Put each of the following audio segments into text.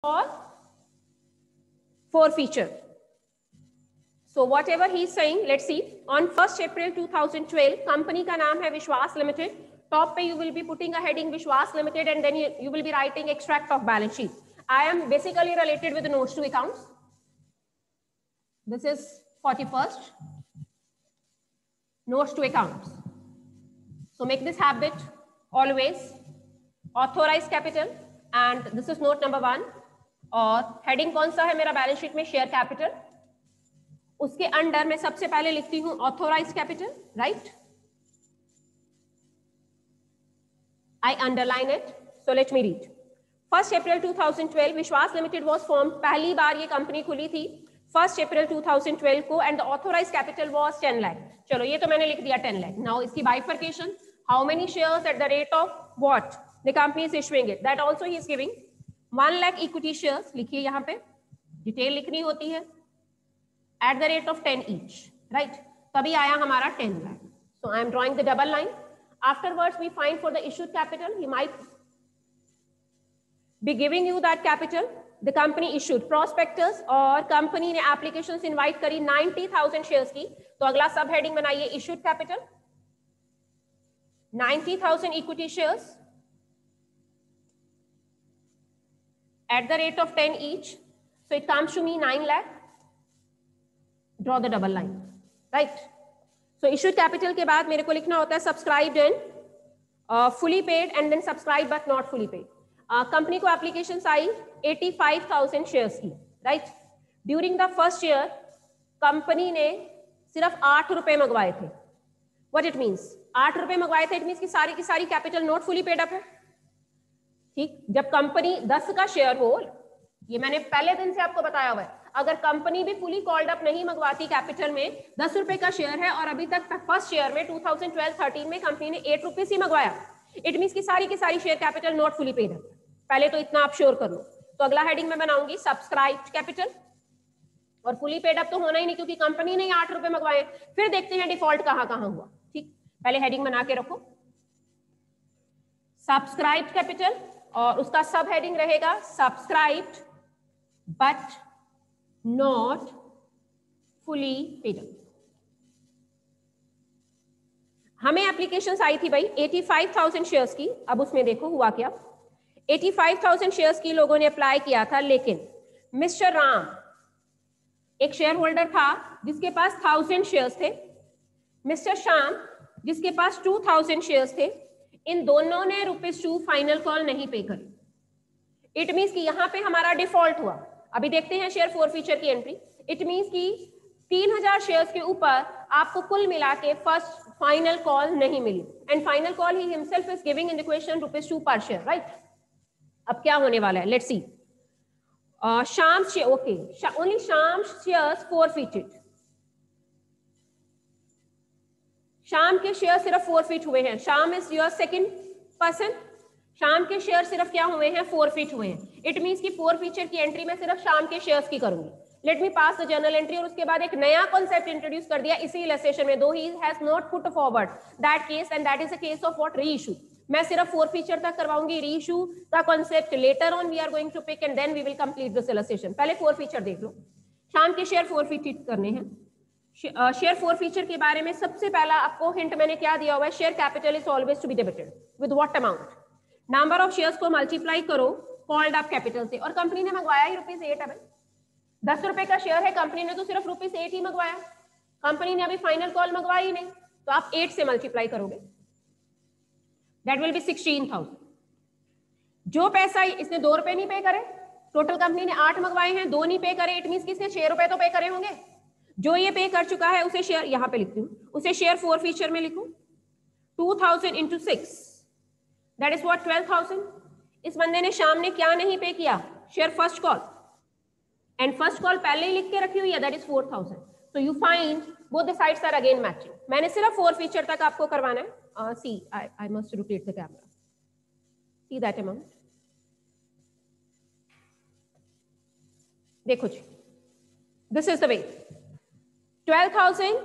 or forfeiture. So whatever he is saying, let's see. On 1st April 2012, company का नाम है विश्वास limited. Top पे you will be putting a heading विश्वास limited and then you will be writing extract of balance sheet. I am basically related with the notes to accounts. This is 41st notes to accounts. So make this habit always. Authorized capital and this is note number 1. और heading कौन सा है मेरा balance sheet में? Share capital. उसके under मैं सबसे पहले लिखती हूं authorised capital, right? I underline it. So let me read. 1st April 2012 विश्वास लिमिटेड was formed. पहली बार ये कंपनी खुली थी 1st April 2012 को and the authorized capital was 10 lakh. चलो ये तो मैंने लिख दिया 10 lakh. Now इसकी bifurcation, how many shares at the rate of what the company is issuing it, that also he is giving. 1 lakh equity shares लिखिए यहाँ पे, डिटेल लिखनी होती है. At the rate of 10 each, right? तभी आया हमारा 10 lakh. So I am drawing the double line. Afterwards we find for the issued capital, he might be giving you that capital. The company issued prospectus और company ने applications invite करी 90,000 shares की. तो अगला सब heading बनाइए issued capital, 90,000 equity shares at the rate of 10 each. So it comes to me 9 lakh. Draw the double line, right? So issued capital के बाद मेरे को लिखना होता है subscribed and fully paid and then subscribed but not fully paid. Company को applications आई 85,000 shares की, right? During the first year company ने सिर्फ 8 रुपए मंगवाए थे. What it means? 8 रुपए मंगवाए थे, इट मींस की सारी capital not fully paid up है. ठीक, जब कंपनी 10 का शेयर हो, ये मैंने पहले दिन से आपको बताया हुआ है, अगर कंपनी भी फुली कॉल्ड अप नहीं मंगवाती कैपिटल में, 10 रुपए का शेयर है और अभी तक फर्स्ट शेयर में 2012-13 में कंपनी ने 8 रुपीज ही मंगवाया, इट मींस की सारी share capital not fully paid up. पहले तो इतना आप श्योर कर लो. तो अगला हेडिंग में बनाऊंगी सब्सक्राइब्ड कैपिटल, और फुली पेड अप तो होना ही नहीं क्योंकि कंपनी ने 8 रुपए मंगवाए. फिर देखते हैं डिफॉल्ट कहां हुआ. ठीक, पहले हेडिंग बना के रखो सब्सक्राइब्ड कैपिटल और उसका सब हेडिंग रहेगा subscribed but not fully paid up. हमें एप्लीकेशंस आई थी भाई 85,000 शेयर्स की. अब उसमें देखो हुआ क्या. 85,000 शेयर्स की लोगों ने अप्लाई किया था, लेकिन मिस्टर राम एक शेयर होल्डर था जिसके पास 1000 शेयर्स थे, मिस्टर श्याम जिसके पास 2000 शेयर्स थे. इन दोनों ने ₹2 फाइनल कॉल नहीं पे करी. इट मींस कि यहां पे हमारा डिफॉल्ट हुआ. अभी देखते हैं शेयर फॉरफीचर की एंट्री. इट मींस कि 3000 शेयर्स के ऊपर आपको कुल मिला के फर्स्ट फाइनल कॉल नहीं मिली, and final call he himself is giving in the equation ₹2 per share, right? अब क्या होने वाला है, लेट्स सी. शाम शेयर, ओके, ओनली शाम शेयर्स फॉरफीटेड. शाम के शेयर सिर्फ फॉरफीट हुए हैं. शाम इज योर सेकंड पर्सन. शाम के शेयर सिर्फ क्या हुए हैं, फॉरफीट हुए हैं. इट मींस कि फॉरफीचर की एंट्री में सिर्फ शाम के शेयर्स की करूंगी. Let me pass the journal entry. और उसके बाद एक नया कॉन्सेप्ट इंट्रोड्यूस कर दिया इसी इलस्ट्रेशन में, though he has not put forward that case and that is a case of what, reissue. मैं सिर्फ फॉरफीचर तक करवाऊंगी. री इशू का concept later on we are going to pick and then we will complete this illustration. पहले forfeiture देख लो. शाम के शेयर फॉरफीटेड करने हैं. शेयर फॉरफीचर के बारे में सबसे पहला आपको हिंट मैंने क्या दिया हुआ है, share capital is always to be debited with what amount. Number of shares को मल्टीप्लाई करो कॉल्ड अप कैपिटल से, और कंपनी ने मंगवाया ही ₹8 है. 10 रुपए का शेयर है, कंपनी ने तो सिर्फ ₹8 ही मंगवाया. कंपनी ने अभी फाइनल कॉल मंगवाई ही नहीं, तो आप 8 से मल्टीप्लाई करोगे, दैट विल बी 16,000. जो पैसा इसने 2 रुपए नहीं पे करे, टोटल कंपनी ने 8 मंगवाए हैं, 2 नहीं पे करे, इट मींस कि इसने 6 रुपए तो पे करे होंगे. जो ये पे कर चुका है उसे शेयर, यहां पे लिखती हूं, उसे शेयर फॉरफीचर में लिखूं. 2000 into 6 दैट इज व्हाट, 12,000. इस बंदे ने शाम ने क्या नहीं पे किया, share first call, and first call पहले ही लिख के रखी हुई है, that is 4,000. So you find both the sides are again matching. मैंने सिर्फ फॉरफीचर तक आपको करवाना है. See I must rotate the camera, see that amount. देखो जी, this is the way. 12,000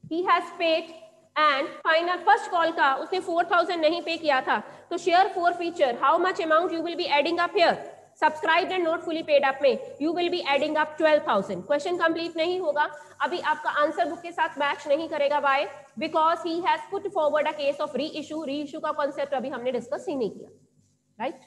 he has paid and final first call का उसने 4,000 नहीं पे किया था, तो share forfeiture how much amount you will be adding up here, subscribe and not fully paid up में you will be adding up 12,000। Question complete नहीं होगा, अभी आपका आंसर बुक के साथ मैच नहीं करेगा। Why? Because he has put forward a case of री इशू का कॉन्सेप्ट अभी हमने डिस्कस ही नहीं किया, राइट?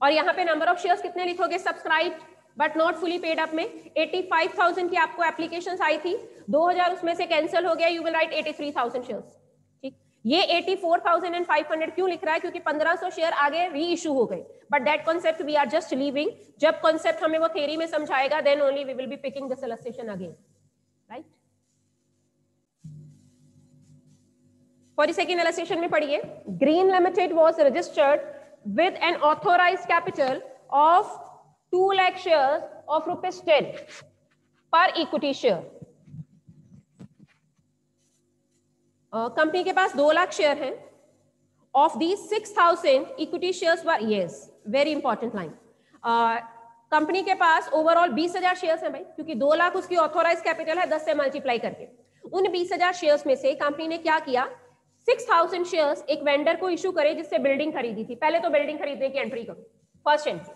और यहाँ पे नंबर ऑफ शेयर्स कितने लिखोगे? Subscribe but not fully paid up में 85,000 की आपको एप्लीकेशंस आई थी, 2,000 उसमें से कैंसिल हो गया, यू विल राइट 83,000 शेयर्स। ठीक, ये 84,500 क्यों लिख रहा है? क्योंकि 1,500 शेयर आगे री इशू हो गए, but that concept we are just leaving. जब कॉन्सेप्ट हमें वो थ्योरी में समझाएगा, then only we will be picking this illustration again, right? 42nd illustration में पढ़िए, green limited was registered with an authorised capital of 2 lakh shares of ₹10 per equity share. Company के पास 2 lakh share हैं। Of the 6,000 equity shares were, yes very important line, company के पास overall 20,000 shares हैं भाई, क्योंकि 2 लाख उसकी ऑथोराइज कैपिटल है, 10 से मल्टीप्लाई करके। उन 20,000 शेयर्स में से कंपनी ने क्या किया? 6,000 शेयर्स एक वेंडर को इशू करे जिससे बिल्डिंग खरीदी थी। पहले तो बिल्डिंग खरीदने की एंट्री करो, first entry,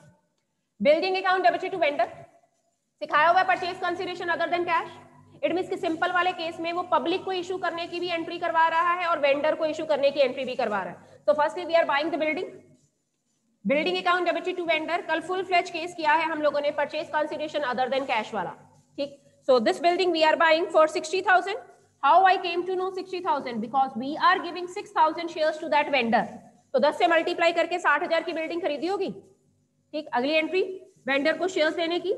building account debited to vendor, सिखाया हुआ purchase consideration other than cash. It means कि सिंपल वाले केस में वो पब्लिक को इशू करने की भी एंट्री करवा रहा है और वेंडर को इशू करने की एंट्री भी करवा रहा है। तो firstly we are buying the building, building account debited to vendor. कल फुल फ्लेज केस किया है हम लोगों ने purchase consideration other than cash वाला, ठीक? So this building we are buying for 60,000। How I came to know 60,000? Because we are giving 6,000 shares to that vendor. तो 10 से मल्टीप्लाई करके 60,000 की बिल्डिंग खरीदी होगी, ठीक? अगली एंट्री वेंडर को शेयर्स देने की,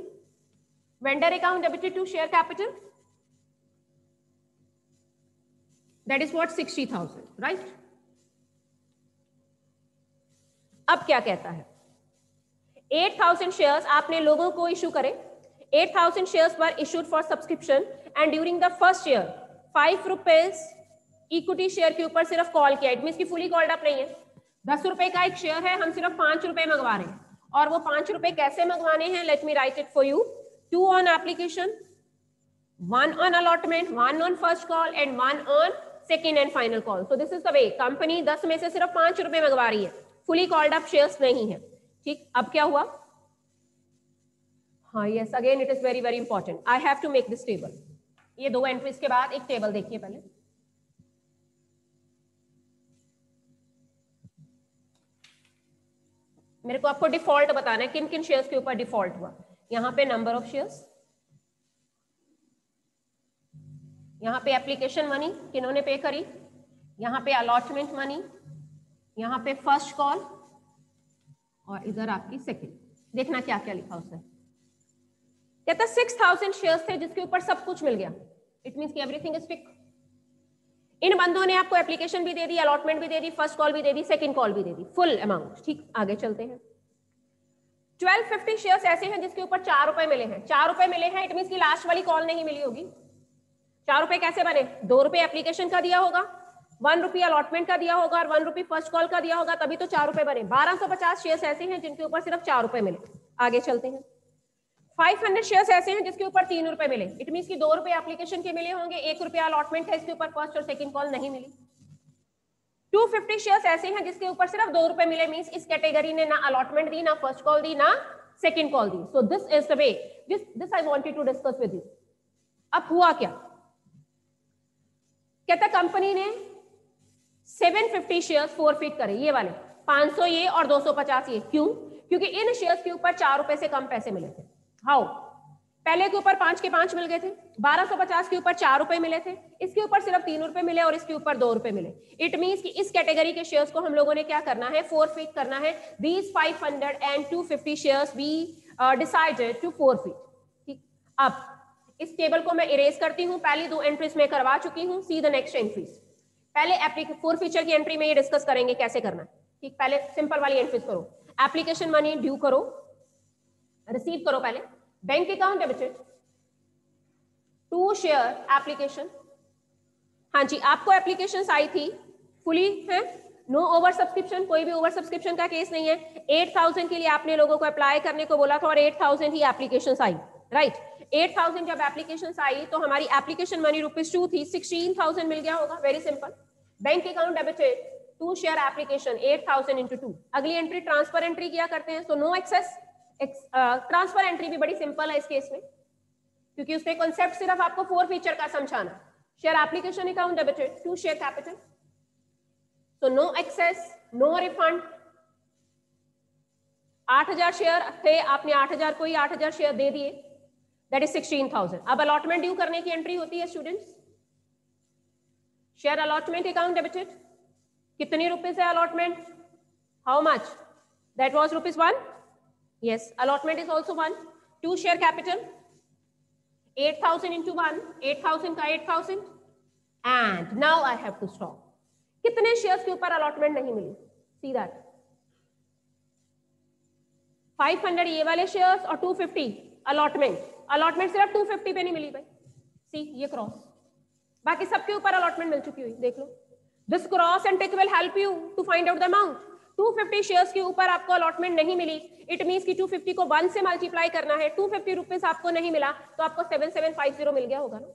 vendor account debited to share capital, that is what 60,000, right? अब क्या कहता है? 8,000 शेयर्स आपने लोगों को इशू करे, 8,000 shares were issued for subscription and during the first year ₹5 equity share के ऊपर सिर्फ कॉल किया। इट मींस की फुली कॉल्ड अप नहीं है। 10 रुपए का एक शेयर है, हम सिर्फ ₹5 मंगवा रहे हैं। और वो ₹5 कैसे मंगवाने हैं? Let me right it for you. 2 on application, 1 on allotment, 1 on first call and 1 on second and final call. So this is the way. Company 10 में से सिर्फ ₹5 मंगवा रही है, फुली कॉल्ड अप शेयर्स नहीं है, ठीक? अब क्या हुआ? हाँ, yes, again it is very very important. I have to make this table. ये 2 एंट्रीज के बाद एक टेबल देखिए पहले। मेरे को आपको डिफॉल्ट बताना है, किन किन शेयर्स के ऊपर डिफॉल्ट हुआ। यहाँ पे नंबर ऑफ शेयर्स, यहाँ पे एप्लीकेशन मनी किन्होंने पे करी, यहाँ पे अलॉटमेंट मनी, यहाँ पे फर्स्ट कॉल और इधर आपकी सेकंड। देखना क्या क्या लिखा उसने। कहता 6,000 शेयर्स थे जिसके ऊपर सब कुछ मिल गया। इट मींस कि एवरीथिंग इज फिक्स। इन बंदों ने आपको एप्लीकेशन भी दे दी, अलॉटमेंट भी दे दी, फर्स्ट कॉल भी दे दी, सेकंड कॉल भी दे दी, फुल अमाउंट, ठीक? आगे चलते हैं। 1250 शेयर्स ऐसे हैं जिसके ऊपर ₹4 मिले हैं। ₹4 मिले हैं, इट मींस की लास्ट वाली कॉल नहीं मिली होगी। ₹4 कैसे बने? ₹2 एप्लीकेशन का दिया होगा, ₹1 अलॉटमेंट का दिया होगा और ₹1 फर्स्ट कॉल का दिया होगा, तभी तो ₹4 बने। 1250 शेयर्स ऐसे हैं जिनके ऊपर सिर्फ ₹4 मिले। आगे चलते हैं। 500 शेयर्स ऐसे हैं जिसके ऊपर ₹3 मिले। इट मींस कि ₹2 एप्लीकेशन के मिले होंगे, ₹1 अलॉटमेंट है, इसके ऊपर फर्स्ट और सेकंड कॉल नहीं मिली। 250 शेयर्स ऐसे हैं जिसके ऊपर सिर्फ ₹2 मिले। मींस इस कैटेगरी ने ना अलॉटमेंट दी, ना फर्स्ट कॉल दी, ना सेकंड कॉल दी। So this is the way, this I wanted to discuss with you. अब हुआ क्या? कहता कंपनी ने 750 शेयर्स फॉरफिट करे, ये वाले 500 ये और 250 ये। क्यों? क्योंकि इन शेयर्स के ऊपर ₹4 से कम पैसे मिले थे। हाउ? पहले के ऊपर 5 के 5 मिल गए थे, 1250 के ऊपर ₹4 मिले थे, इसके ऊपर सिर्फ ₹3 मिले और इसके ऊपर ₹2 मिले। इट मींस कि इस कैटेगरी के शेयर्स को हम लोगों ने क्या करना है? फॉरफिट करना है। These 500 and 250 shares we decided to forfeit, ठीक? अब इस टेबल को मैं इरेज करती हूँ। पहली 2 एंट्रीज में करवा चुकी हूँ। See the next entries. पहले फॉरफिचर की एंट्री में ये डिस्कस करेंगे कैसे करना है, ठीक? पहले सिंपल वाली एंट्रीज करो। एप्लीकेशन मनी ड्यू करो, रिसीव करो पहले। Bank account debited to share application. हाँ जी, आपको एप्लीकेशन आई थी, फुली है, नो ओवर सब्सक्रिप्शन, कोई भी ओवर सब्सक्रिप्शन का केस नहीं है। 8,000 के लिए आपने लोगों को अप्लाई करने को बोला था और 8,000 ही एप्लीकेशन आई, राइट? 8,000 जब एप्लीकेशन आई तो हमारी एप्लीकेशन मनी ₹2 थी, 16,000 मिल गया होगा। Very simple. Bank account debited to share application 8000 into 2। अगली एंट्री ट्रांसफर एंट्री किया करते हैं, so no excess. Transfer entry भी बड़ी सिंपल है इस केस में, क्योंकि उसमें कॉन्सेप्ट सिर्फ आपको 4 फीचर का समझाना। Share application account debited to share capital, so no excess, no refund. 8000 share थे, आपने 8000 को ही 8000 शेयर दे दिए, दैट इज 16000। अब अलॉटमेंट ड्यू करने की एंट्री होती है students. Share allotment account debited, कितनी रुपीज है allotment, how much, that was ₹1। Yes, allotment is also 1। To share capital 8000 into 1, 8000 का 8000, and now I have to stop. कितने शेयर्स के ऊपर अलॉटमेंट नहीं मिली, सी दैट 500 ये वाले शेयर्स और 250 अलॉटमेंट। अलॉटमेंट सिर्फ 250 पे नहीं मिली भाई, सी ये क्रॉस, बाकी सबके ऊपर अलॉटमेंट मिल चुकी हुई, देख लो। This cross and tick will help you to find out the amount. 250 shares के ऊपर आपको अलॉटमेंट नहीं मिली, इट मींस कि 250 को 1 से मल्टीप्लाई करना है। 250 रुपीज आपको नहीं मिला तो आपको 7750 मिल गया होगा ना।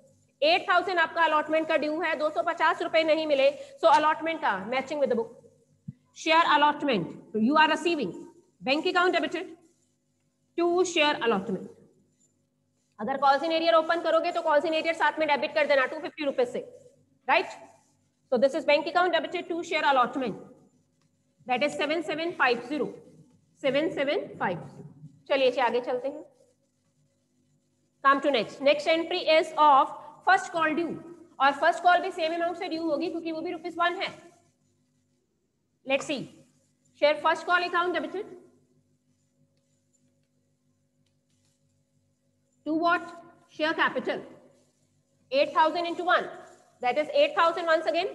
8000 आपका अलॉटमेंट का ड्यू है, 250 रुपए नहीं मिले, सो अलॉटमेंट का matching with the book. Share allotment you are receiving bank account debited to share allotment. अगर कॉल्सिनेरियर ओपन करोगे तो कॉल्सिनेरियर साथ में डेबिट कर देना 250 रुपीज से, right. So this is bank account debited to share allotment, that is 7750, 7750। चलिए आगे चलते हैं। Come to next. Next entry is of first call due, और फर्स्ट कॉल भी सेम अमाउंट से ड्यू होगी क्योंकि वो भी ₹1 है। Let's see, share first call account debited to what? Share capital 8000 into 1, that is 8000 once again।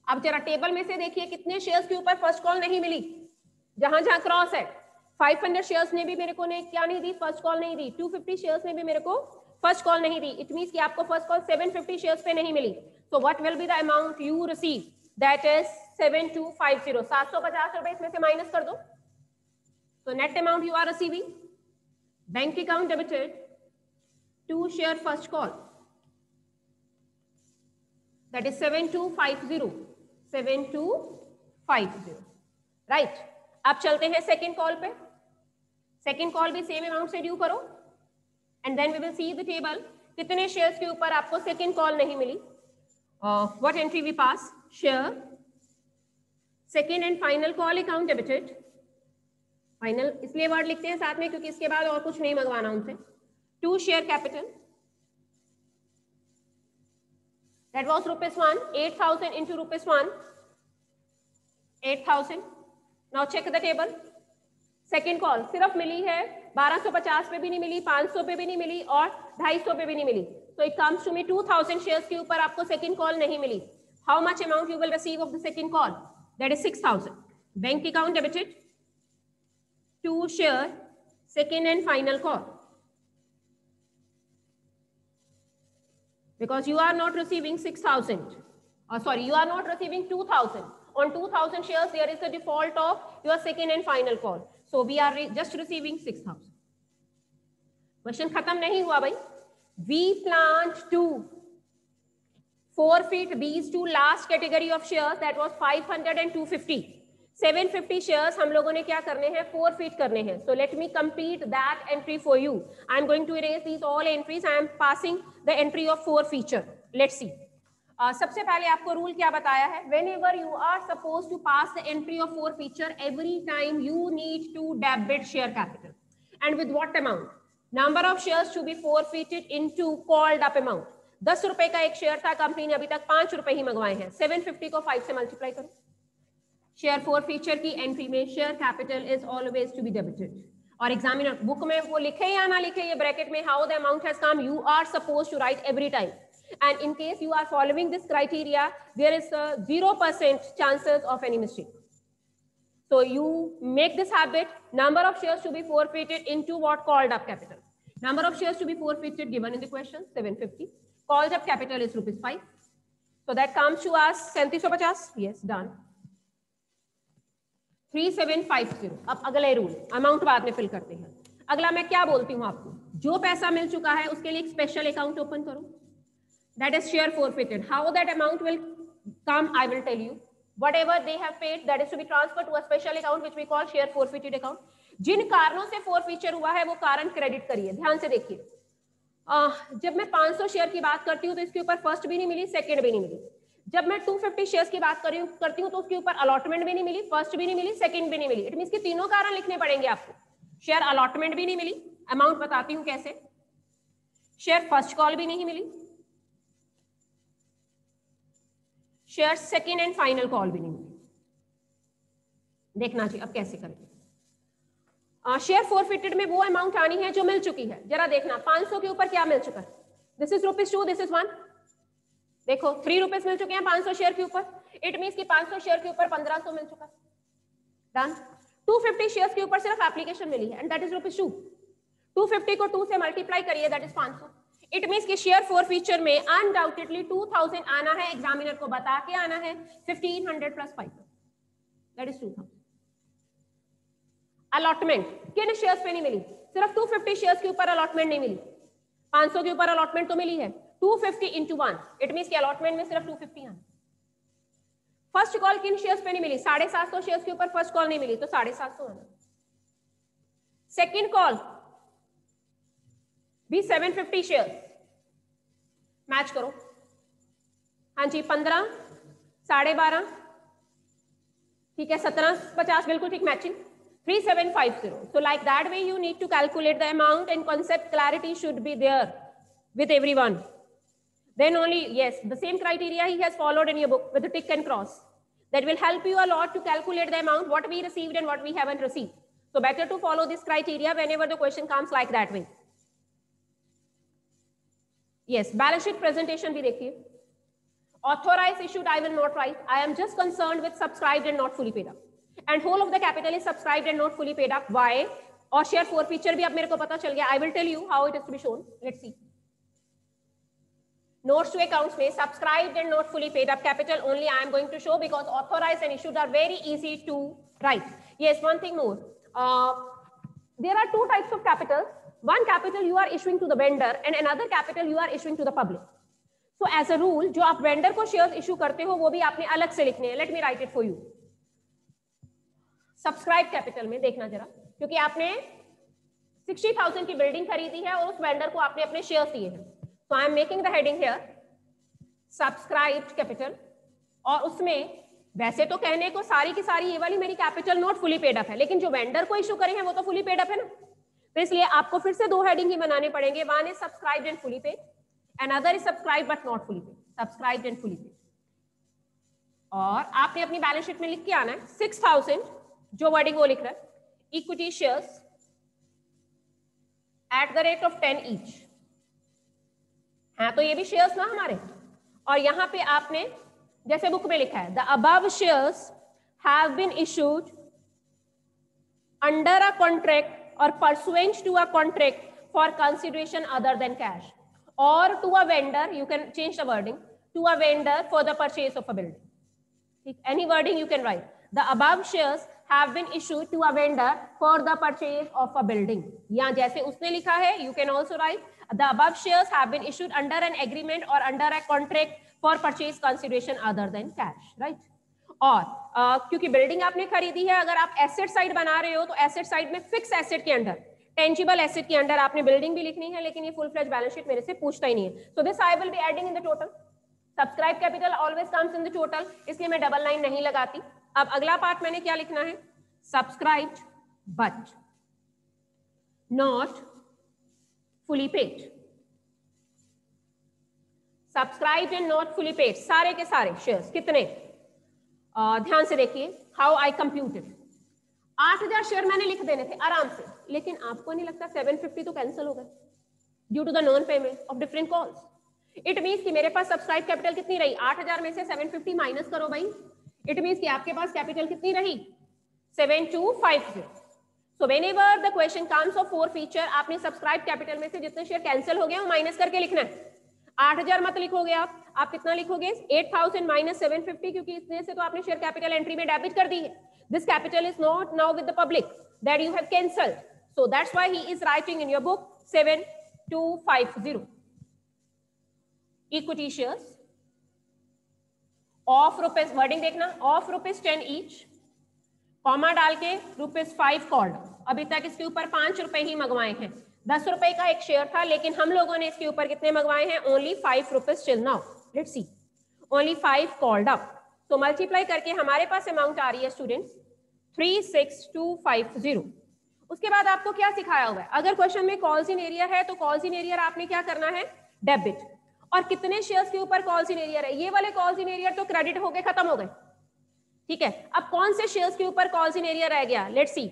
अब जरा टेबल में से देखिए कितने शेयर्स के ऊपर फर्स्ट कॉल नहीं मिली, जहां जहां क्रॉस है। 500 शेयर्स ने भी मेरे को ने क्या नहीं दी, फर्स्ट कॉल नहीं दी। 250 शेयर्स ने भी मेरे को फर्स्ट कॉल नहीं दी, इट मींस कि आपको फर्स्ट कॉल 750 शेयर्स पे नहीं मिली। So what will be the amount you receive, that is 7250। 750 रुपए इसमें से माइनस कर दो, तो net amount you are receiving bank account debited to share first call, that is 7250, 7250, right। अब चलते हैं सेकेंड कॉल पे। सेकेंड कॉल भी सेम अमाउंट से ड्यू करो, and then we will see the table कितने शेयर्स के ऊपर आपको सेकेंड कॉल नहीं मिली। What entry we pass, share second and final call account debited. Final इसलिए वर्ड लिखते हैं साथ में क्योंकि इसके बाद और कुछ नहीं मंगवाना उनसे। To share capital, that was ₹1, 8000 into ₹1, 8000। Now check the table। Second call सिर्फ मिली है 1250 पे भी नहीं मिली, 500 पे भी नहीं मिली, और 250 पे भी नहीं मिली। So it comes to me 2000 shares के ऊपर आपको सेकेंड कॉल नहीं मिली। How much amount you will receive of the second call? That is 6000। Bank account debited to share second and final call, because you are not receiving 6000, or sorry, you are not receiving 2000. On 2000 shares there is a default of your second and final call, so we are just receiving 6000। Question खत्म नहीं हुआ भाई। We planned to forfeit these two last category of shares, that was 500 and 250। 750 shares हम लोगों ने क्या करने हैं, forfeit करने हैं। So let me complete that entry for you। I am going to erase these all entries। I am passing the entry of 4 feature। Let's see। सबसे पहले आपको रूल क्या बताया है, whenever you are supposed to pass the entry of 4 feature, every time you need to debit share capital, and with what amount? Number of shares to be forfeited into called up amount। 10 रुपए का एक share था, company ने अभी तक 5 रुपए ही मंगवाए हैं। 750 को 5 से मल्टीप्लाई करो। शेयर फोर फीचर की एंट्री में share capital is always to be debited, और एग्जामिनर बुक में वो लिखे या ना लिखे ये ब्रैकेट में how the amount has come, you are suppose to write every time, and in case you are following this criteria there is a 0% chances of any mistake, so you make this habit. Number of shares to be forfeited into what called up capital, number of shares to be forfeited given in the question 750, called up capital is ₹5, so that comes to us 3750, yes done, 3750। अब अगले rule amount बाद में fill करते हैं। अगला मैं क्या बोलती हूँ आपको, जो पैसा मिल चुका है उसके लिए एक स्पेशल अकाउंट ओपन करो, that is share forfeited. How that amount will come I will tell you। whatever they have paid that is to be transferred to a special account which we call share forfeited account. जिन कारणों से forfeiture हुआ है वो कारण credit करिए, ध्यान से देखिए। जब मैं 500 शेयर की बात करती हूँ तो इसके ऊपर फर्स्ट भी नहीं मिली, सेकंड भी नहीं मिली। जब मैं 250 शेयर्स की बात करती हूँ तो उसके ऊपर अलॉटमेंट भी नहीं मिली, फर्स्ट भी नहीं मिली, सेकंड भी नहीं मिली। इट मींस कि तीनों कारण लिखने पड़ेंगे आपको। शेयर अलॉटमेंट भी नहीं मिली, अमाउंट बताती हूँ कैसे। शेयर फर्स्ट कॉल भी नहीं मिली, share second and final call भी नहीं मिली। देखना जी अब कैसे करेंगे। शेयर फॉरफिटेड में वो अमाउंट आनी है जो मिल चुकी है। जरा देखना 500 के ऊपर क्या मिल चुका है। This is ₹2, this is 1। देखो 3 रुपीज मिल चुके हैं 500 शेयर के ऊपर। इट मींस कि 500 शेयर के ऊपर 1500 मिल चुका है। डन। 250 शेयर्स के ऊपर सिर्फ एप्लीकेशन मिली है एंड दैट इज ₹2। 250 को 2 से मल्टीप्लाई करिए, दैट इज 500। इट मींस कि शेयर फॉरफीचर में अनडाउटेडली 2000 आना है, एग्जामिनर को बता के आना है। 1500 प्लस 5 दैट इज 2000। अलॉटमेंट किन शेयर्स पे नहीं मिली? सिर्फ 250 शेयर्स के ऊपर अलॉटमेंट नहीं मिली। 500 के ऊपर अलॉटमेंट तो मिली है। 250 into 1 इट मींस कि अलॉटमेंट में सिर्फ 250 आना। फर्स्ट कॉल किन शेयर्स पे नहीं मिली? 750 शेयर्स के ऊपर फर्स्ट कॉल नहीं मिली तो 750 आना। सेकंड कॉल भी 750 शेयर्स, मैच करो। हाँ जी 15, 12.5 ठीक है, 1750 बिल्कुल ठीक, matching. 3750. So like that way you need to calculate the amount and concept clarity should be there with everyone. Then only, yes, the same criteria he has followed in your book with the tick and cross. That will help you a lot to calculate the amount, what we received and what we haven't received. So better to follow this criteria whenever the question comes like that way. Yes, balance sheet presentation bhi dekhiye. Authorized issued I will not write. I am just concerned with subscribed and not fully paid up. And whole of the capital is subscribed and not fully paid up. Why? और share forfeiture भी अब मेरे को पता चल गया. I will tell you how it is to be shown. Let's see. Notes to accounts में subscribed and not fully paid up capital only I am going to show because authorized and issued are very easy to write. Yes, one thing more. There are two types of capital. One capital you are issuing to the vendor and another capital you are issuing to the public. So as a rule, जो आप vendor को shares issue करते हो वो भी आपने अलग से लिखने हैं. Let me write it for you. Subscribe capital में देखना जरा, क्योंकि आपने 60,000 की बिल्डिंग खरीदी है और उस वेंडर को आपने अपने शेयर्स दिए हैं। तो I am making the heading here subscribed capital. और उसमें वैसे तो कहने को सारी की सारी ये वाली मेरी capital not fully paid up है, लेकिन जो वेंडर को इशू करे हैं वो तो फुली पेड अप है ना। तो इसलिए आपको फिर से 2 हेडिंग ही बनाने पड़ेंगे। One is subscribed and fully paid, another is subscribed but not fully paid, subscribed and fully paid. और आपने अपनी बैलेंस शीट में लिख के आना है 6,000 जो वर्डिंग वो लिख रहा है, equity shares at the rate of 10 each है। तो ये भी शेयर्स ना हमारे। और यहां पे आपने जैसे बुक में लिखा है the above shares have been issued under a contract और pursuant to a contract for consideration other than cash और to a vendor, you can change the wording, to a vendor for the purchase of a building. ठीक, any wording you can write. The above shares have been issued to a vendor for the purchase of a building. या जैसे उसने लिखा है you can also write the above shares have been issued under an agreement or under a contract for purchase consideration other than cash, right? और क्योंकि building आपने खरीदी है, अगर आप एसेट साइड बना रहे हो तो एसेट साइड में फिक्स एसेट के अंडर, टेंजिबल एसेट के अंडर आपने बिल्डिंग भी लिखनी है, लेकिन ये फुल फ्लेज बैलेंस शीट मेरे से पूछता ही नहीं है। So this I will be adding in the total. Subscribe capital always comes in the total, इसलिए मैं डबल लाइन नहीं लगाती। अब अगला पार्ट मैंने क्या लिखना है, subscribed but not fully paid. Subscribed and not fully paid, सारे के सारे शेयर्स कितने, ध्यान से देखिए हाउ आई कंप्यूटेड। 8,000 शेयर मैंने लिख देने थे आराम से, लेकिन आपको नहीं लगता 750 तो कैंसिल हो गए due to the non payment of different calls. It means कि मेरे पास सब्सक्राइब कैपिटल कितनी रही, 8,000 में से 750 माइनस करो भाई। इट मींस कि आपके पास कैपिटल कितनी रही, 7250। So whenever the question comes of forfeiture, आपने सब्सक्राइब कैपिटल में से जितने शेयर कैंसिल हो गए वो माइनस करके लिखना है। 8,000 मत लिखोगे आप कितना लिखोगे, 8,000 माइनस 750, क्योंकि इसमें से तो आपने शेयर कैपिटल एंट्री में डेबिट कर दी है। This capital is not now with the public that you have cancelled, so that's why he is writing in your book 7250 equity shares of rupees, wording देखना, ऑफ ₹10 ईच, कॉमा डाल के ₹5 called. अभी तक इसके ऊपर 5 रुपए ही मंगवाए हैं, 10 रुपए का एक शेयर था, लेकिन हम लोगों ने इसके ऊपर कितने मंगवाए हैं? Only 5 rupees till now. Let's see, only 5 called up. तो मल्टीप्लाई करके हमारे पास अमाउंट आ रही है स्टूडेंट्स 36250। उसके बाद आपको क्या सिखाया हुआ है? अगर क्वेश्चन में कॉल्स इन एरियर है तो कॉल्स इन एरियर आपने क्या करना है? डेबिट। और कितने शेयर्स के ऊपर कॉल्स इन एरियर है? ये वाले कॉल्स इन एरियर तो क्रेडिट हो गए, खत्म हो गए, ठीक है। अब कौन से शेयर्स के ऊपर कॉल्स इन एरियर रह गया? लेट्स सी,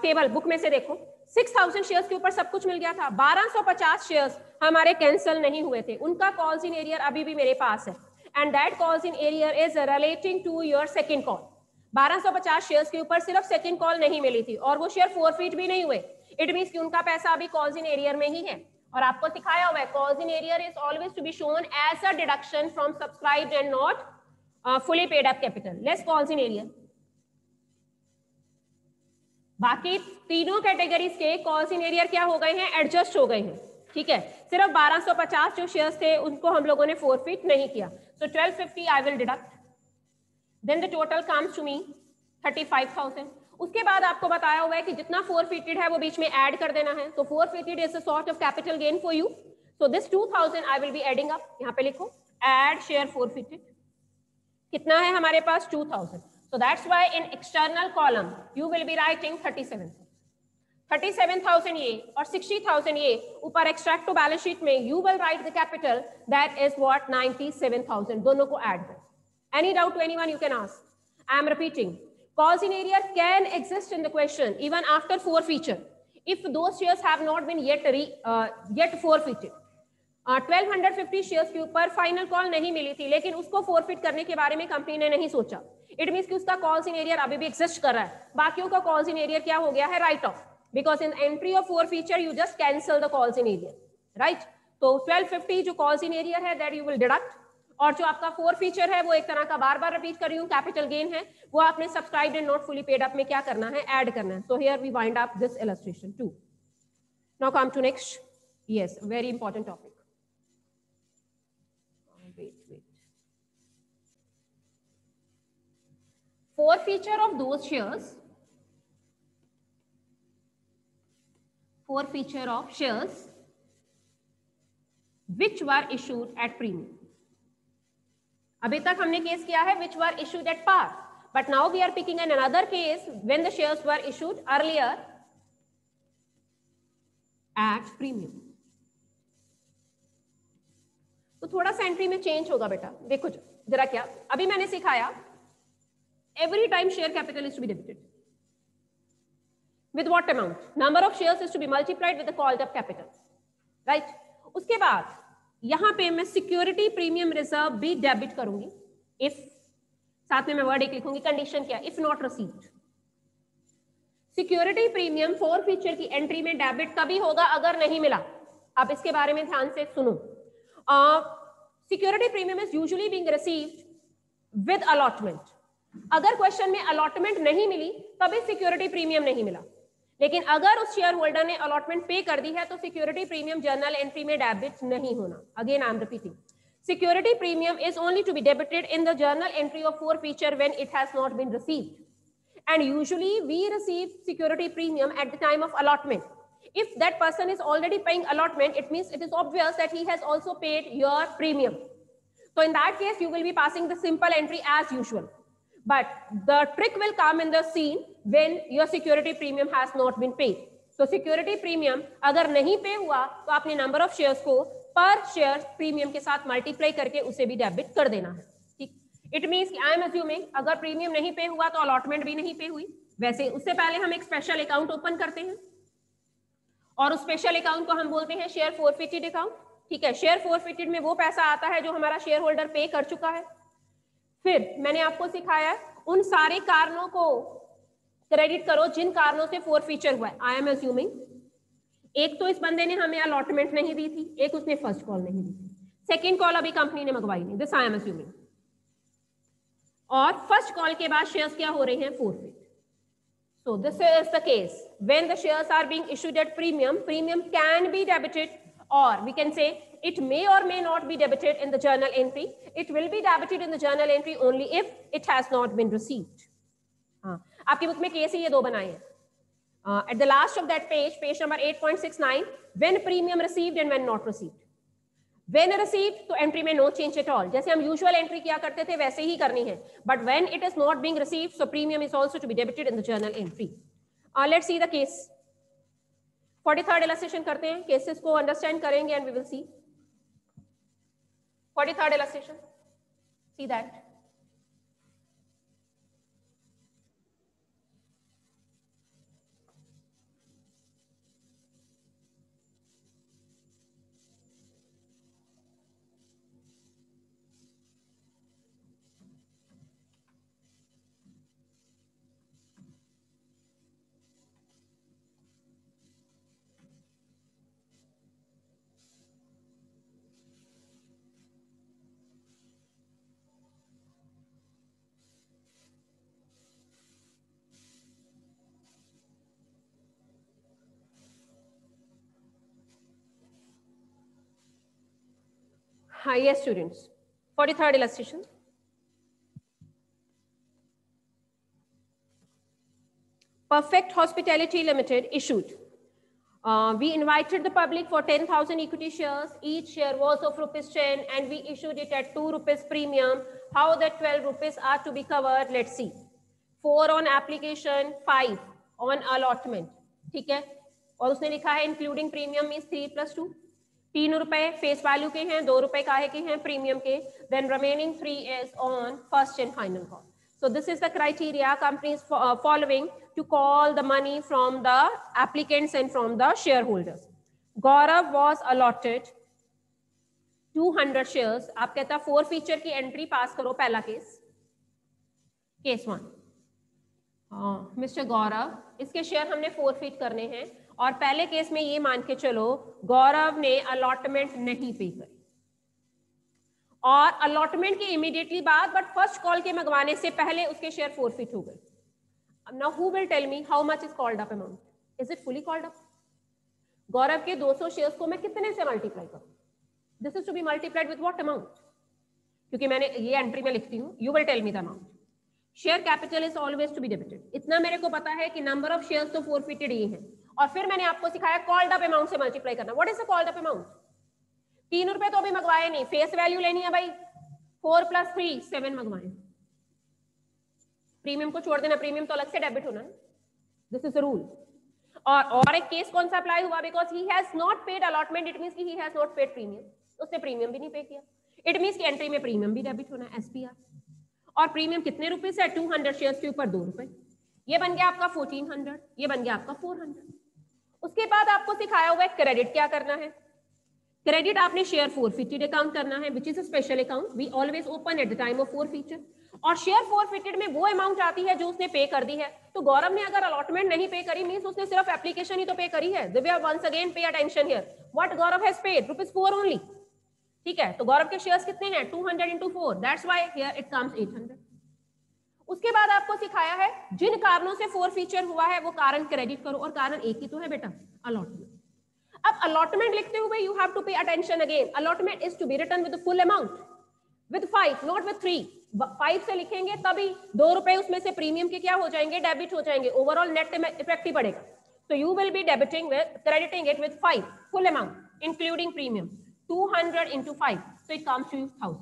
टेबल बुक में से देखो, 6000 शेयर्स के ऊपर सब कुछ मिल गया था, 1250 शेयर्स हमारे कैंसिल नहीं हुए थे, उनका कॉल्स इन एरियर अभी भी मेरे पास है, and that calls in arrear is relating to your second call. 1250 shares के ऊपर सिर्फ सेकंड कॉल नहीं मिली थी और वो शेयर फोरफीट भी नहीं हुए। इट मींस कि उनका पैसा अभी कॉल्स इन एरियर में ही है। और आपको सिखाया हुआ है calls in arrear is always to be shown as a deduction from subscribed and not fully paid up capital, less calls in arrear. बाकी तीनों कैटेगरीज के कॉल्स इन एरियर क्या हो गए हैं? एडजस्ट हो गए हैं, ठीक है। सिर्फ 1250 जो शेयर्स थे उनको हम लोगों ने फोरफीट नहीं किया। So 1250 I will deduct, then the total comes to me 35,000। उसके बाद आपको बताया हुआ है कि जितना फोरफीटेड है वो बीच में ऐड कर देना है। तो forfeited is a sort of capital gain for you, so this 2000 I will be adding up. यहाँ पे लिखो एड शेयर फोरफीटेड, कितना है हमारे पास? 2000। So that's why in external column you will be writing 37,000 ये और 60,000 ये ऊपर एक्सट्रैक्ट टू बैलेंस शीट में you will write the capital that is what 97,000, दोनों को ऐड कर। Any doubt to anyone you can ask? I am repeating, calls in area can exist in the question even after forfeiture if those shares have not been yet forfeited। 1250 shares के ऊपर final call नहीं मिली थी, लेकिन उसको forfeit करने के बारे में कंपनी ने नहीं सोचा। इट मींस कि उसका कॉल्स इन एरियर अभी भी एग्जिस्ट कर रहा है, बाकियों का कॉल्स इन एरियर क्या हो गया है? Right of, because in entry of forfeiture you just cancel the calls in arrear, right. तो 1250 जो कॉल्स इन एरियर है दैट यू विल डिडक्ट, और जो आपका फोरफीचर है वो एक तरह का बार बार रिपीट कर रही हूँ कैपिटल गेन है, वो आपने subscribed and not fully paid up में क्या करना है? ऐड करना है। So here we wind up this illustration two. Now come to next, yes very important topic. Wait. Forfeiture of those shares. Forfeiture of shares which were issued at premium. अभी तक हमने case किया है which were issued at par, but now we are picking an another case when the shares were issued earlier at premium. तो थोड़ा सा entry में change होगा बेटा, देखो जरा क्या अभी मैंने सिखाया, every time share capital is to be debited with what amount? Number of shares is to be multiplied with the called up capital, right. उसके बाद यहां पे मैं सिक्योरिटी प्रीमियम रिजर्व भी डेबिट करूंगी इफ, साथ में मैं वर्ड एक लिखूंगी, कंडीशन क्या? If not received. Security premium forfeiture की एंट्री में डेबिट कभी होगा? अगर नहीं मिला। आप इसके बारे में ध्यान से सुनो। Security premium is usually being received with allotment. अगर क्वेश्चन में अलॉटमेंट नहीं मिली तभी सिक्योरिटी प्रीमियम नहीं मिला, लेकिन अगर उस शेयर होल्डर ने अलॉटमेंट पे कर दी है तो सिक्योरिटी प्रीमियम जर्नल एंट्री में डेबिट नहीं होना। Again I am repeating, security premium is only to be debited in the journal entry of forfeiture when it has not been received, and usually we receive security premium at the time of allotment. If that person is already paying allotment, it means it is obvious that he has also paid your premium. So in that case, you will be passing the simple entry as usual. But the trick will come in the scene when your security premium has not been paid. So security premium अगर नहीं पे हुआ तो आपने number of shares को per share premium के साथ multiply करके उसे भी डेबिट कर देना है, ठीक। It means कि I am assuming अगर premium नहीं पे हुआ तो allotment भी नहीं पे हुई। वैसे उससे पहले हम एक स्पेशल अकाउंट ओपन करते हैं और उस स्पेशल अकाउंट को हम बोलते हैं शेयर फोरफिटेड अकाउंट, ठीक है। शेयर फोरफिटेड में वो पैसा आता है जो हमारा शेयर होल्डर पे कर चुका है। फिर मैंने आपको सिखाया उन सारे कारणों को क्रेडिट करो जिन कारणों से फोरफीचर हुआ है। आई एम अज्यूमिंग एक तो इस बंदे ने हमें अलॉटमेंट नहीं दी थी, एक उसने फर्स्ट कॉल नहीं दी थी, सेकेंड कॉल अभी कंपनी ने मंगवाई नहीं, दिस आई एम अज्यूमिंग। और फर्स्ट कॉल के बाद शेयर्स क्या हो रहे हैं? Forfeit. So this is the case when the shares are being issued at premium. Premium can be debited or we can say it may or may not be debited in the journal entry. It will be debited in the journal entry only if it has not been received. आपकी book में case ही ये दो बनाए हैं. At the last of that page, page number 8.69, when premium received and when not received. When received, तो entry में no change at all. जैसे हम usual entry किया करते थे वैसे ही करनी है. But when it is not being received, so premium is also to be debited in the journal entry. Let's see the case. 43rd illustration करते हैं. Cases को understand करेंगे and we will see. 43rd illustration. See that. Yes, students. 43rd illustration. Perfect Hospitality Limited issued. We invited the public for 10,000 equity shares. Each share was of ₹10 and we issued it at ₹2 premium. How that 12 rupees are to be covered? Let's see. 4 on application, 5 on allotment. ठीक है? और उसने लिखा है including premium means 3 + 2. 3 रुपए face value के हैं, 2 रुपए काहे के हैं, प्रीमियम के. Then remaining 3 is on first and final call. So this is the criteria companies following to call the money from the applicants and from the shareholders. Gaurav was allotted 200 shares. आप कहता 4 feature की entry पास करो. पहला case, case 1. Mister गौरव, इसके share हमने 4 feet करने हैं और पहले केस में ये मान के चलो गौरव ने अलॉटमेंट नहीं पे करी और अलॉटमेंट के इमीडिएटली बाद बट फर्स्ट कॉल के मंगवाने से पहले उसके शेयर 4 फीट हो गए. Now who will tell me how much is called up amount? Is it fully called up? Gaurav के 200 शेयर्स को मैं कितने से मल्टीप्लाई करूं? This is to be multiplied with what amount? क्योंकि मैंने ये एंट्री में लिखती हूँ. You will tell me the amount. Share capital is always to be debited. इतना मेरे को पता है कि नंबर ऑफ शेयर्स तो 4 फीटेड ही है और फिर मैंने आपको सिखाया कॉल्ड अप अमाउंट से मल्टीप्लाई करना. What is the called up amount? 3 रुपए तो अभी मंगवाए नहीं, फेस वैल्यू लेनी है भाई. 4 + 3 7 मंगवाए. प्रीमियम को छोड़ देना, प्रीमियम तो अलग से डेबिट होना है. This is a rule. और एक केस कौन सा अप्लाई हुआ? Because he has not paid allotment. It means कि he has not paid premium. उसने प्रीमियम भी नहीं पे किया. इट मींस कि एंट्री में प्रीमियम भी डेबिट होना है, एसपीआर. और प्रीमियम कितने रुपए से? 200 शेयर्स के ऊपर 2 रुपए. ये बन गया आपका 1400, ये बन गया आपका 400. उसके बाद आपको सिखाया हुआ है क्रेडिट क्या करना है. क्रेडिट आपने शेयर 4 फीटेड अकाउंट करना है which is a special account. We always open at the time of 4 forfeiture. और शेयर 4 फीटेड में वो अमाउंट आती है जो उसने पे कर दी है. तो गौरव ने अगर अलॉटमेंट नहीं पे करी मींस उसने सिर्फ एप्लीकेशन ही तो पे करी है. Divya once again pay attention here. What Gaurav has paid? ₹4 only. ठीक है, तो गौरव के शेयर्स कितने हैं? 200 × 4. That's why here it comes 800. उसके बाद आपको सिखाया है जिन कारणों से 4 फीचर हुआ है वो कारण क्रेडिट करो और कारण एक ही तो है बेटा, अलॉटमेंट. अब अलॉटमेंट लिखते हुए you have to pay attention again. Allotment is to be written with the full amount, with 5 not with 3. 5 से लिखेंगे तभी 2 रुपए उसमें से प्रीमियम के क्या हो जाएंगे? डेबिट हो जाएंगे. ओवरऑल नेट इफेक्ट ही पड़ेगा. तो you will B debiting with crediting it with 5 full amount including premium. 200 × 5, so it comes to 1000.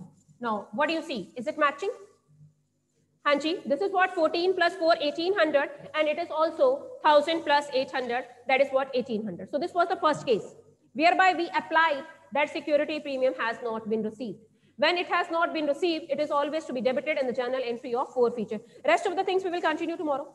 Now what do you see? Is it matching? Hanji, this is what 14 + 4 1800 and it is also 1000 + 800, that is what 1800. So this was the first case whereby we applied that security premium has not been received. When it has not been received, it is always to be debited in the journal entry of 4 feature. Rest of the things we will continue tomorrow.